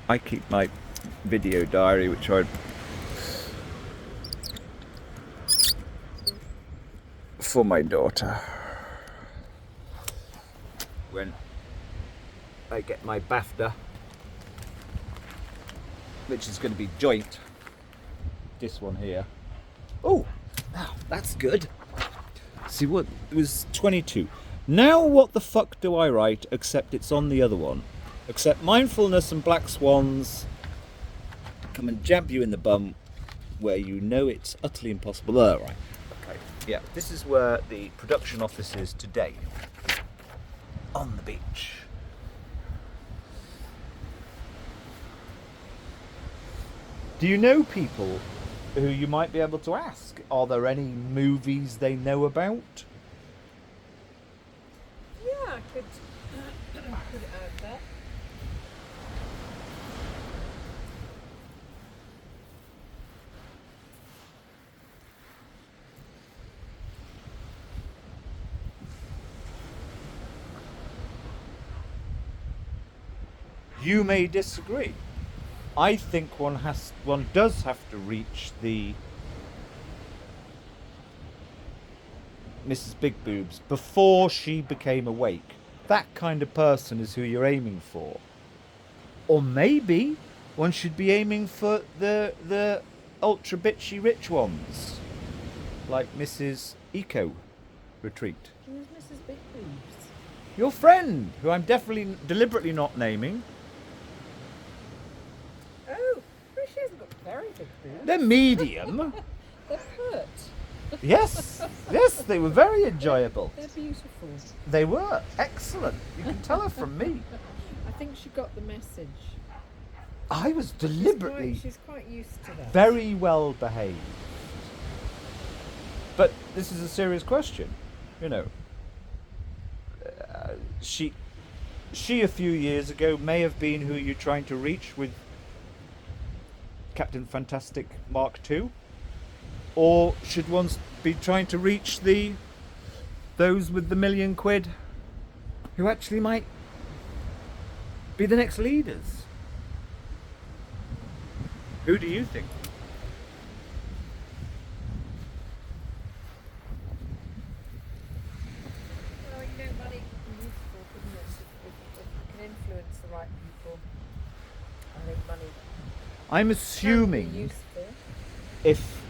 I keep my video diary, which I for my daughter when I get my BAFTA, which is going to be joint. This one here. Oh, now that's good. See what it was 22. Now what the fuck do I write? Except it's on the other one. Except mindfulness and black swans come and jab you in the bum, where you know it's utterly impossible. Oh, right. Okay. Yeah. This is where the production office is today. On the beach. Do you know people who you might be able to ask? Are there any movies they know about? Yeah, I could put it out there. You may disagree. I think one does have to reach the Mrs. Big Boobs before she became awake. That kind of person is who you're aiming for. Or maybe one should be aiming for the ultra bitchy rich ones, like Mrs. Eco Retreat. Who's Mrs. Big Boobs? Your friend, who I'm definitely deliberately not naming. Oh, well, she hasn't got very big boobs. They're medium. They're pert. Yes, yes, they were very enjoyable. They're beautiful. They were excellent. You can tell her from me. I think she got the message. I was deliberately She's quite used to that. very well behaved. But this is a serious question. You know, she a few years ago may have been who you're trying to reach with Captain Fantastic Mark II, or should one be trying to reach those with the £1 million who actually might be the next leaders? Who do you think? Well, you know, money can be useful, couldn't it? If you can influence the right people, I think money I'm can be assuming useful. if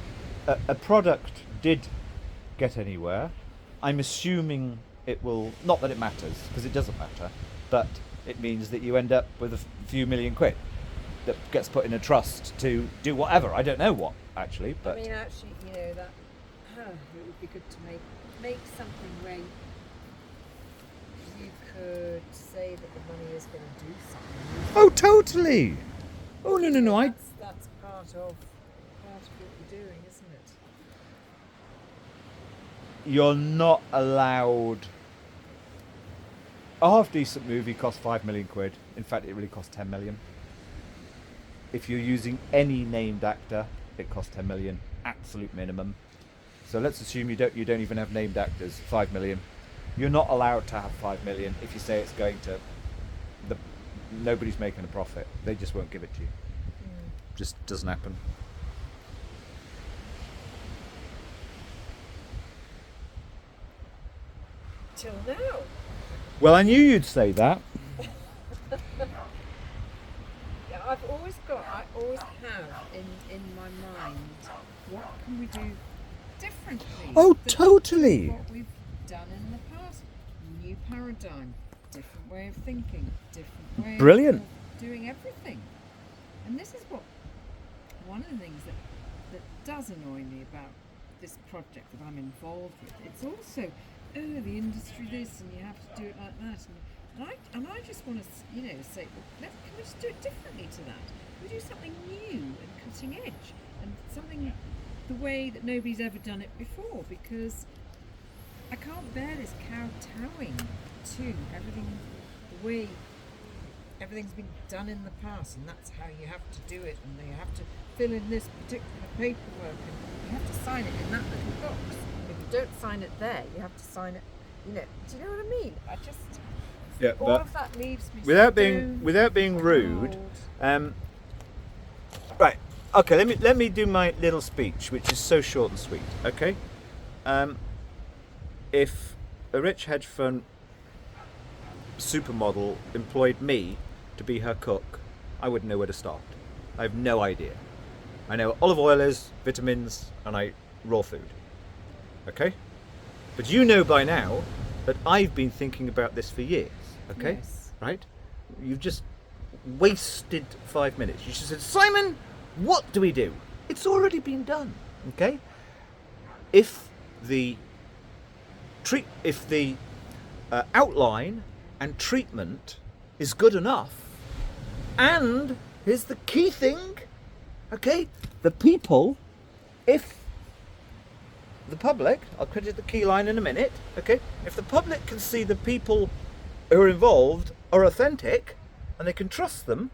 a product did get anywhere, I'm assuming it will, not that it matters, because it doesn't matter, but it means that you end up with a few £1 million that gets put in a trust to do whatever. I don't know what, actually, but I mean, actually, you know, that it would be good to make something where you could say that the money is going to do something. oh, totally. Oh, no, That's part of what you're doing, isn't it? you're not allowed. A half decent movie costs £5 million. In fact, it really costs 10 million. If you're using any named actor, it costs 10 million, absolute minimum. So let's assume you don't even have named actors. 5 million. You're not allowed to have 5 million if you say it's going to nobody's making a profit. They just won't give it to you. Just doesn't happen. Till now. Well, I knew you'd say that. Yeah, I always have in my mind, what can we do differently? Oh, to totally. what we've done in the past. New paradigm, different way of thinking, different way Brilliant. of doing everything. And this is one of the things that does annoy me about this project that I'm involved with. It's also, the industry this, and you have to do it like that. And I just want to, say, well, can we just do it differently to that? Can we do something new and cutting edge, and something the way that nobody's ever done it before? Because I can't bear this kowtowing to everything, the way everything's been done in the past, and that's how you have to do it, and you have to fill in this particular paperwork, and you have to sign it in that little box. If you don't sign it there, you have to sign it, do you know what I mean? Yeah, all but of that leaves me without being rude, cold. Right. Okay. Let me do my little speech, which is so short and sweet. Okay. If a rich hedge fund supermodel employed me to be her cook, I wouldn't know where to start. I have no idea. I know olive oil is, vitamins, and raw food. Okay? But you know by now that I've been thinking about this for years. Okay? Yes. Right? You've just wasted 5 minutes. You just said, Simon, what do we do? It's already been done. Okay? If the outline and treatment is good enough, and here's the key thing, okay, the people, if the public, I'll credit the key line in a minute, okay, if the public can see the people who are involved are authentic and they can trust them,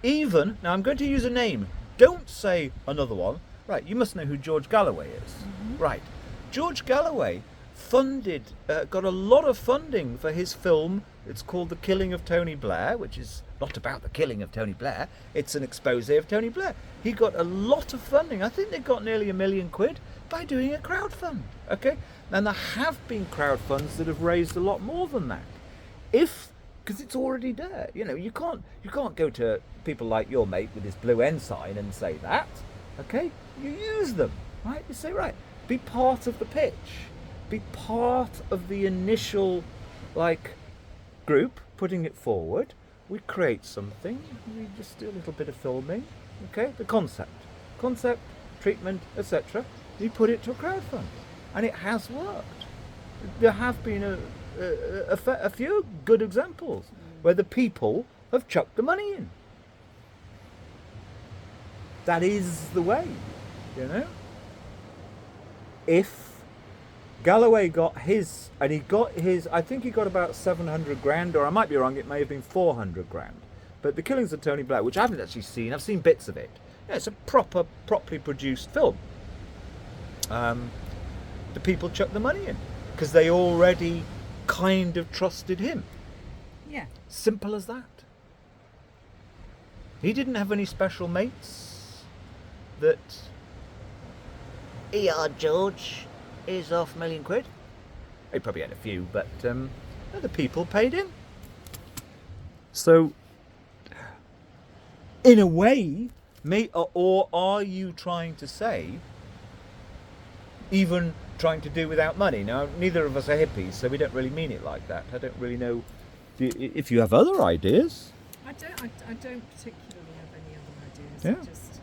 even, now I'm going to use a name, don't say another one, right, you must know who George Galloway is, right, George Galloway got a lot of funding for his film. It's called The Killing of Tony Blair, which is not about the killing of Tony Blair. It's an expose of Tony Blair. He got a lot of funding. I think they got nearly £1 million by doing a crowdfund. Okay, and there have been crowdfunds that have raised a lot more than that. Because it's already there. You know, you can't go to people like your mate with his blue ensign and say that. Okay, you use them, right? You say, right, be part of the pitch. Be part of the initial, group putting it forward. We create something. We just do a little bit of filming. Okay, the concept, treatment, etc. We put it to a crowdfund, and it has worked. There have been a few good examples where the people have chucked the money in. That is the way, you know. If Galloway got his, and I think he got about 700 grand, or I might be wrong, it may have been 400 grand. But The Killings of Tony Blair, which I haven't actually seen, I've seen bits of it. Yeah, it's a properly produced film. The people chucked the money in, because they already kind of trusted him. Yeah. Simple as that. He didn't have any special mates that, George, is off £1 million. He probably had a few, but the people paid him. So, in a way, or are you trying to say, even trying to do without money? Now, neither of us are hippies, so we don't really mean it like that. I don't really know if you have other ideas. I don't particularly have any other ideas. Yeah. I just